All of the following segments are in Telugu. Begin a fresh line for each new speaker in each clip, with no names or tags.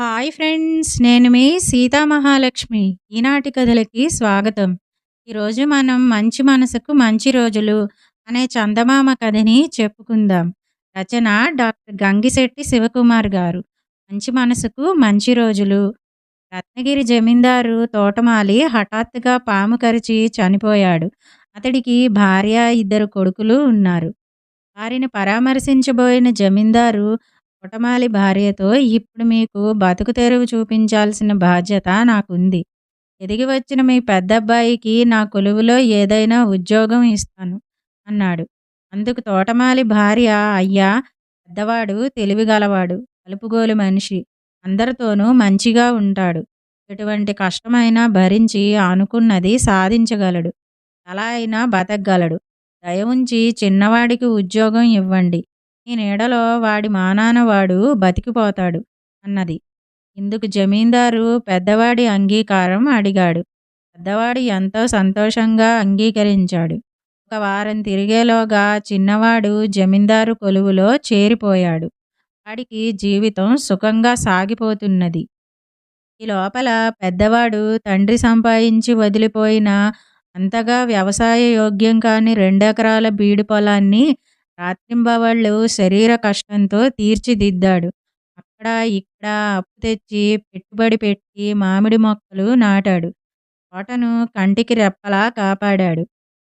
Hi friends! నేను మీ సీతామహాలక్ష్మి. ఈనాటి కథలకి స్వాగతం. ఈరోజు మనం మంచి మనసుకు మంచి రోజులు అనే చందమామ కథని చెప్పుకుందాం. రచన డాక్టర్ గంగిశెట్టి శివకుమార్ గారు. మంచి మనసుకు మంచి రోజులు. రత్నగిరి జమీందారు తోటమాలి హఠాత్తుగా పాము కరిచి చనిపోయాడు. అతడికి భార్య, ఇద్దరు కొడుకులు ఉన్నారు. వారిని పరామర్శించబోయిన జమీందారు తోటమాలి భార్యతో, ఇప్పుడు మీకు బతుకు తెరువు చూపించాల్సిన బాధ్యత నాకుంది. ఎదిగి వచ్చిన మీ పెద్దబ్బాయికి నా కొలువులో ఏదైనా ఉద్యోగం ఇస్తాను అన్నాడు. అందుకు తోటమాలి భార్య, అయ్యా, పెద్దవాడు తెలివిగలవాడు, కలుపుగోలు మనిషి, అందరితోనూ మంచిగా ఉంటాడు, ఎటువంటి కష్టమైనా భరించి అనుకున్నది సాధించగలడు, అలా అయినా బతకగలడు, దయ ఉంచి చిన్నవాడికి ఉద్యోగం ఇవ్వండి, ఈ నీడలో వాడి మానాన వాడు బతికిపోతాడు అన్నది. ఇందుకు జమీందారు పెద్దవాడి అంగీకారం అడిగాడు. పెద్దవాడు ఎంతో సంతోషంగా అంగీకరించాడు. ఒక వారం తిరిగేలోగా చిన్నవాడు జమీందారు కొలువులో చేరిపోయాడు. వాడికి జీవితం సుఖంగా సాగిపోతున్నది. ఈ లోపల పెద్దవాడు తండ్రి సంపాదించి వదిలిపోయిన అంతగా వ్యవసాయ యోగ్యం కాని 2 ఎకరాల బీడు పొలాన్ని రాత్రింబవళ్ళు శరీర కష్టంతో తీర్చిదిద్దాడు. అక్కడ ఇక్కడ అప్పు తెచ్చి పెట్టుబడి పెట్టి మామిడి మొక్కలు నాటాడు. తోటను కంటికి రెప్పలా కాపాడాడు.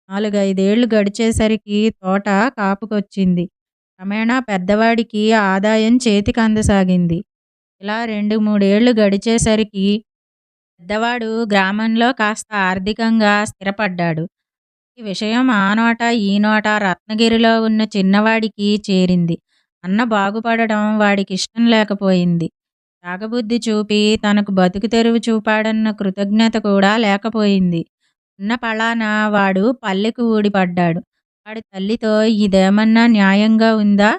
4-5 ఏళ్లు గడిచేసరికి తోట కాపుకొచ్చింది. క్రమేణా పెద్దవాడికి ఆదాయం చేతికి అందసాగింది. ఇలా 2-3 ఏళ్లు గడిచేసరికి పెద్దవాడు గ్రామంలో కాస్త ఆర్థికంగా స్థిరపడ్డాడు. ఈ విషయం ఆ నోట ఈ నోట రత్నగిరిలో ఉన్న చిన్నవాడికి చేరింది. అన్న బాగుపడడం వాడికి ఇష్టం లేకపోయింది. త్యాగబుద్ధి చూపి తనకు బతుకు తెరువు చూపాడన్న కృతజ్ఞత కూడా లేకపోయింది. ఉన్న పళాన వాడు పల్లెకు ఊడిపడ్డాడు. వాడి తల్లితో, ఇదేమన్నా న్యాయంగా ఉందా?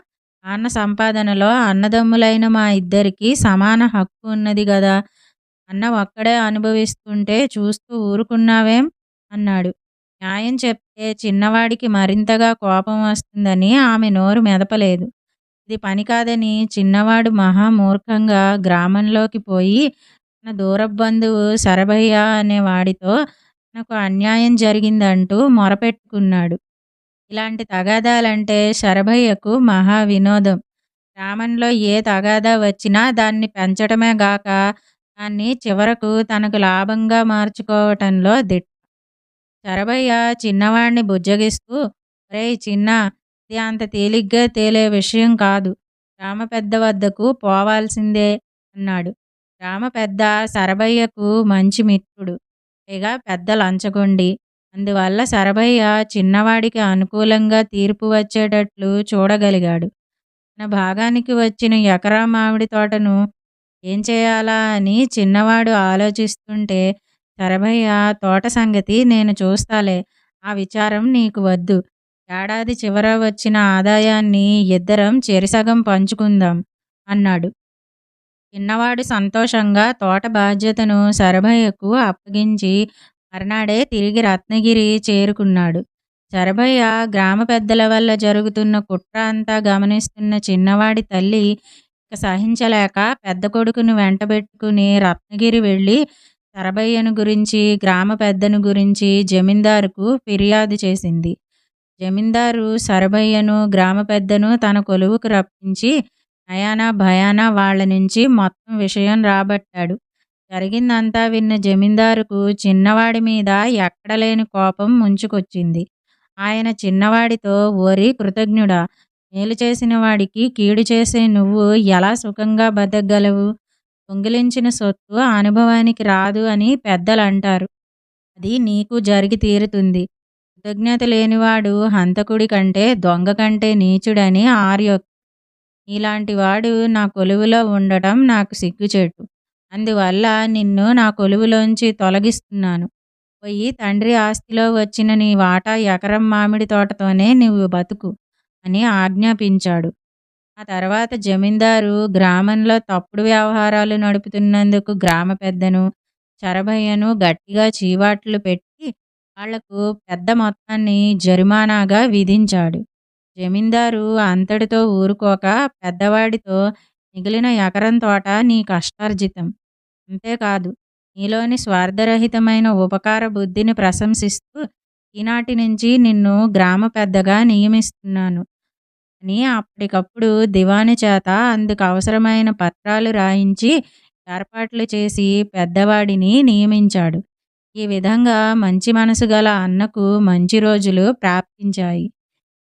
నాన్న సంపాదనలో అన్నదమ్ములైన మా ఇద్దరికీ సమాన హక్కు ఉన్నది గదా, అన్న ఒక్కడే అనుభవిస్తుంటే చూస్తూ ఊరుకున్నావేం అన్నాడు. న్యాయం చెప్తే చిన్నవాడికి మరింతగా కోపం వస్తుందని ఆమె నోరు మెదపలేదు. ఇది పని కాదని చిన్నవాడు మహామూర్ఖంగా గ్రామంలోకి పోయి తన దూరపు బంధువు శరభయ్య అనే వాడితో తనకు అన్యాయం జరిగిందంటూ మొరపెట్టుకున్నాడు. ఇలాంటి తగాదాలంటే శరభయ్యకు మహా వినోదం. గ్రామంలో ఏ తగాదా వచ్చినా దాన్ని పెంచటమే గాక దాన్ని చివరకు తనకు లాభంగా మార్చుకోవటంలో దిట్ట. శరభయ్య చిన్నవాడిని బుజ్జగిస్తూ, ఒరేయ్ చిన్నా, ఇది అంత తేలిగ్గా తేలే విషయం కాదు, గ్రామ పెద్ద వద్దకు పోవాల్సిందే అన్నాడు. గ్రామ పెద్ద శరభయ్యకు మంచి మిత్రుడు, పైగా పెద్ద లంచగొండి. అందువల్ల శరభయ్య చిన్నవాడికి అనుకూలంగా తీర్పు వచ్చేటట్లు చూడగలిగాడు. తన భాగానికి వచ్చిన ఎకరా మామిడి తోటను ఏం చేయాలా అని చిన్నవాడు ఆలోచిస్తుంటే, శరభయ్య, తోట సంగతి నేను చూస్తాలే, ఆ విచారం నీకు వద్దు, ఏడాది చివర వచ్చిన ఆదాయాన్ని ఇద్దరం చెరిసగం పంచుకుందాం అన్నాడు. చిన్నవాడు సంతోషంగా తోట బాధ్యతను శరభయ్యకు అప్పగించి మర్నాడే తిరిగి రత్నగిరి చేరుకున్నాడు. శరభయ్య గ్రామ పెద్దల వల్ల జరుగుతున్న కుట్ర అంతా గమనిస్తున్న చిన్నవాడి తల్లి ఇక సహించలేక పెద్ద కొడుకును వెంటబెట్టుకుని రత్నగిరి వెళ్ళి శరభయ్యను గురించి, గ్రామ పెద్దను గురించి జమీందారుకు ఫిర్యాదు చేసింది. జమీందారు శరభయ్యను, గ్రామ పెద్దను తన కొలువుకు రప్పించి నయానా భయానా వాళ్ల నుంచి మొత్తం విషయం రాబట్టాడు. జరిగిందంతా విన్న జమీందారుకు చిన్నవాడి మీద ఎక్కడలేని కోపం ముంచుకొచ్చింది. ఆయన చిన్నవాడితో, ఓరి కృతజ్ఞుడా, మేలు చేసిన వాడికి కీడు చేసే నువ్వు ఎలా సుఖంగా బతకగలవు? దొంగిలించిన సొత్తు అనుభవానికి రాదు అని పెద్దలంటారు. అది నీకు జరిగి తీరుతుంది. కృతజ్ఞత లేనివాడు హంతకుడి కంటే, దొంగ కంటే నీచుడని ఆర్యోక్తి. నీలాంటి వాడు నా కొలువులో ఉండటం నాకు సిగ్గుచేటు. అందువల్ల నిన్ను నా కొలువులోంచి తొలగిస్తున్నాను. పోయి తండ్రి ఆస్తిలో వచ్చిన నీ వాటా ఎకరం మామిడి తోటతోనే నువ్వు బతుకు అని ఆజ్ఞాపించాడు. ఆ తర్వాత జమీందారు గ్రామంలో తప్పుడు వ్యవహారాలు నడుపుతున్నందుకు గ్రామ పెద్దను, శరభయ్యను గట్టిగా చీవాట్లు పెట్టి వాళ్లకు పెద్ద మొత్తాన్ని జరిమానాగా విధించాడు. జమీందారు అంతటితో ఊరుకోక పెద్దవాడితో, మిగిలిన ఎకరం తోట నీ కష్టార్జితం. అంతేకాదు, నీలోని స్వార్థరహితమైన ఉపకార బుద్ధిని ప్రశంసిస్తూ ఈనాటి నుంచి నిన్ను గ్రామ పెద్దగా నియమిస్తున్నాను అని అప్పటికప్పుడు దివాని చేత అందుకు అవసరమైన పత్రాలు రాయించి ఏర్పాట్లు చేసి పెద్దవాడిని నియమించాడు. ఈ విధంగా మంచి మనసు గల అన్నకు మంచి రోజులు ప్రాప్తించాయి.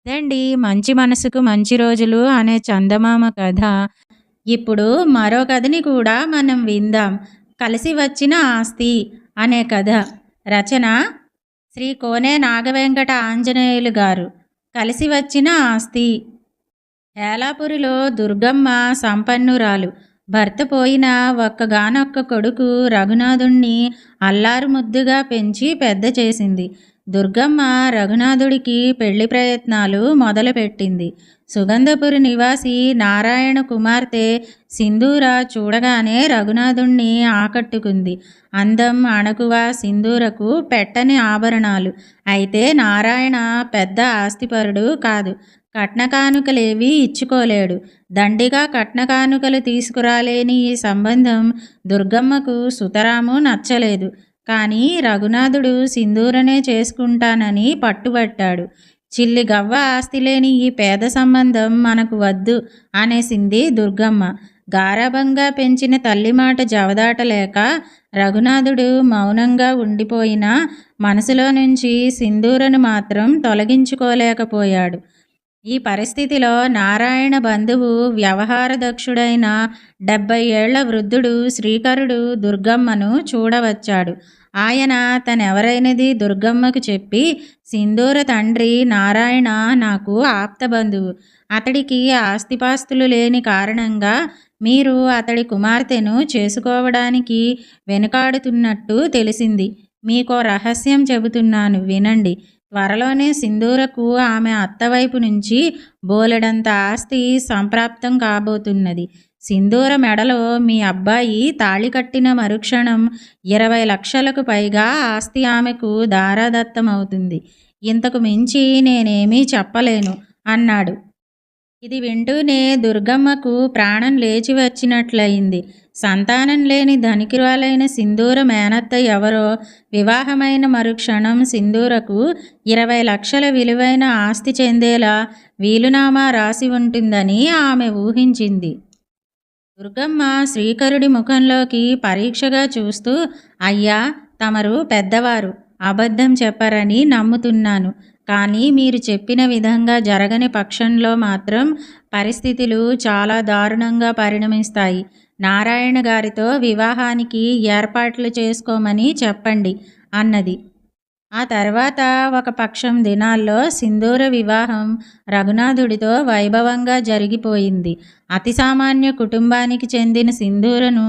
ఇదండి మంచి మనసుకు మంచి రోజులు అనే చందమామ కథ. ఇప్పుడు మరో కథని కూడా మనం విందాం. కలిసి వచ్చిన ఆస్తి అనే కథ. రచన శ్రీ కోనే నాగవెంకట ఆంజనేయులు గారు. కలిసి వచ్చిన ఆస్తి. ఏలాపురిలో దుర్గమ్మ సంపన్నురాలు. భర్త పోయిన ఒక్కగానొక్క కొడుకు రఘునాథుణ్ణి అల్లారు ముద్దుగా పెంచి పెద్ద చేసింది. దుర్గమ్మ రఘునాథుడికి పెళ్లి ప్రయత్నాలు మొదలుపెట్టింది. సుగంధపురి నివాసి నారాయణ కుమార్తె సింధూర చూడగానే రఘునాథుణ్ణి ఆకట్టుకుంది. అందం, అణకువ సింధూరకు పెట్టని ఆభరణాలు. అయితే నారాయణ పెద్ద ఆస్తిపరుడు కాదు. కట్నకానుకలేవీ ఇచ్చుకోలేడు. దండిగా కట్నకానుకలు తీసుకురాలేని ఈ సంబంధం దుర్గమ్మకు సుతరాము నచ్చలేదు. కానీ రఘునాథుడు సింధూరనే చేసుకుంటానని పట్టుబట్టాడు. చిల్లి గవ్వ ఆస్తి లేని ఈ పేద సంబంధం మనకు వద్దు అనేసింది దుర్గమ్మ. గారాబంగా పెంచిన తల్లి మాట జవదాటలేక రఘునాథుడు మౌనంగా ఉండిపోయినా మనసులో నుంచి సింధూరను మాత్రం తొలగించుకోలేకపోయాడు. ఈ పరిస్థితిలో నారాయణ బంధువు వ్యవహారదక్షుడైన 70 ఏళ్ల వృద్ధుడు శ్రీకరుడు దుర్గమ్మను చూడవచ్చాడు. ఆయన తనెవరైనది దుర్గమ్మకు చెప్పి, సింధూర తండ్రి నారాయణ నాకు ఆప్త బంధువు. అతడికి ఆస్తిపాస్తులు లేని కారణంగా మీరు అతడి కుమార్తెను చేసుకోవడానికి వెనుకాడుతున్నట్టు తెలిసింది. మీకో రహస్యం చెబుతున్నాను, వినండి. త్వరలోనే సింధూరకు ఆమె అత్తవైపు నుంచి బోలెడంత ఆస్తి సంప్రాప్తం కాబోతున్నది. సింధూర మెడలో మీ అబ్బాయి తాళి కట్టిన మరుక్షణం 20 లక్షలకు పైగా ఆస్తి ఆమెకు దారాదత్తమవుతుంది. ఇంతకు మించి నేనేమీ చెప్పలేను అన్నాడు. ఇది వింటూనే దుర్గమ్మకు ప్రాణం లేచి వచ్చినట్లయింది. సంతానం లేని ధనికురాలైన సింధూర మేనత్త ఎవరో వివాహమైన మరుక్షణం సింధూరకు 20 లక్షల విలువైన ఆస్తి చెందేలా వీలునామా రాసి ఉంటుందని ఆమె ఊహించింది. దుర్గమ్మ శ్రీకరుడి ముఖంలోకి పరీక్షగా చూస్తూ, అయ్యా, తమరు పెద్దవారు, అబద్ధం చెప్పరని నమ్ముతున్నాను. కానీ మీరు చెప్పిన విధంగా జరగని పక్షంలో మాత్రం పరిస్థితులు చాలా దారుణంగా పరిణమిస్తాయి. నారాయణ గారితో వివాహానికి ఏర్పాట్లు చేసుకోమని చెప్పండి అన్నది. ఆ తర్వాత ఒక పక్షం దినాల్లో సింధూర వివాహం రఘునాథుడితో వైభవంగా జరిగిపోయింది. అతి సామాన్య కుటుంబానికి చెందిన సింధూరను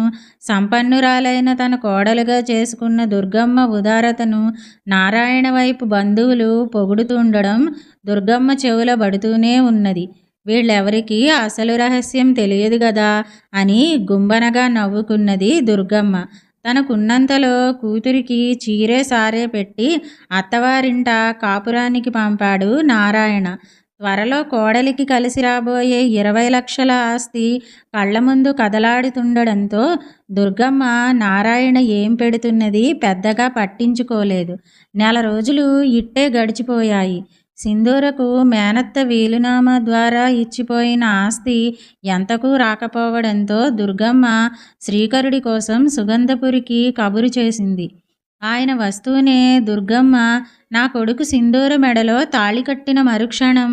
సంపన్నురాలైన తన కోడలుగా చేసుకున్న దుర్గమ్మ ఉదారతను నారాయణ వైపు బంధువులు పొగుడుతుండడం దుర్గమ్మ చెవుల పడుతూనే ఉన్నది. వీళ్ళెవరికీ అసలు రహస్యం తెలియదు గదా అని గుంబనగా నవ్వుకున్నది దుర్గమ్మ. తనకున్నంతలో కూతురికి చీరే సారే పెట్టి అత్తవారింట కాపురానికి పంపాడు నారాయణ. త్వరలో కోడలికి కలిసి రాబోయే 20 లక్షల ఆస్తి కళ్ళ ముందు కదలాడుతుండడంతో దుర్గమ్మ నారాయణ ఏం పెడుతున్నది పెద్దగా పట్టించుకోలేదు. నెల రోజులు ఇట్టే గడిచిపోయాయి. సింధూరకు మేనత్త వీలునామా ద్వారా ఇచ్చిపోయిన ఆస్తి ఎంతకు రాకపోవడంతో దుర్గమ్మ శ్రీకరుడి కోసం సుగంధపురికి కబురు చేసింది. ఆయన వస్తూనే దుర్గమ్మ, నా కొడుకు సింధూర మెడలో తాళి కట్టిన మరుక్షణం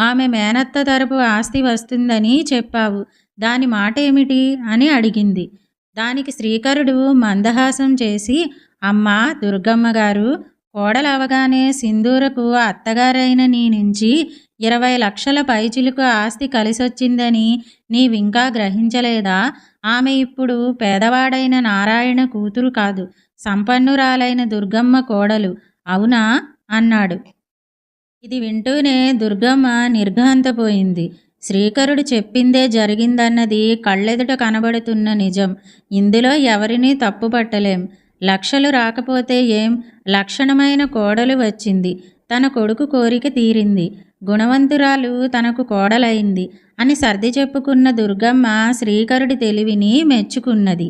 ఆమె మేనత్త తరపు ఆస్తి వస్తుందని చెప్పావు. దాని మాట ఏమిటి అని అడిగింది. దానికి శ్రీకరుడు మందహాసం చేసి, అమ్మా దుర్గమ్మ గారు, కోడలవగానే సింధూరకు అత్తగారైన నీ నుంచి 20 లక్షల పైచిలుకు ఆస్తి కలిసొచ్చిందని నీవింకా గ్రహించలేదా? ఆమె ఇప్పుడు పేదవాడైన నారాయణ కూతురు కాదు, సంపన్నురాలైన దుర్గమ్మ కోడలు, అవునా అన్నాడు. ఇది వింటూనే దుర్గమ్మ నిర్ఘాంతపోయింది. శ్రీకరుడు చెప్పిందే జరిగిందన్నది కళ్ళెదుట కనబడుతున్న నిజం. ఇందులో ఎవరినీ తప్పుపట్టలేం. లక్షలు రాకపోతే ఏం, లక్షణమైన కోడలు వచ్చింది. తన కొడుకు కోరిక తీరింది. గుణవంతురాలు తనకు కోడలైంది అని సర్ది చెప్పుకున్న దుర్గమ్మ శ్రీకరుడి తెలివిని మెచ్చుకున్నది.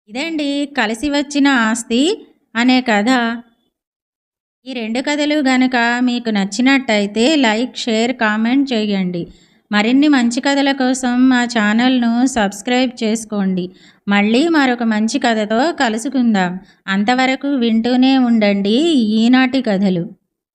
ఇదండి కలిసి వచ్చిన ఆస్తి అనే కథ. ఈ 2 కథలు గనక మీకు నచ్చినట్టయితే లైక్, షేర్, కామెంట్ చేయండి. మరిన్ని మంచి కథల కోసం మా ఛానల్ను సబ్స్క్రైబ్ చేసుకోండి. మళ్ళీ మరొక మంచి కథతో కలుసుకుందాం. అంతవరకు వింటూనే ఉండండి ఈనాటి కథలు.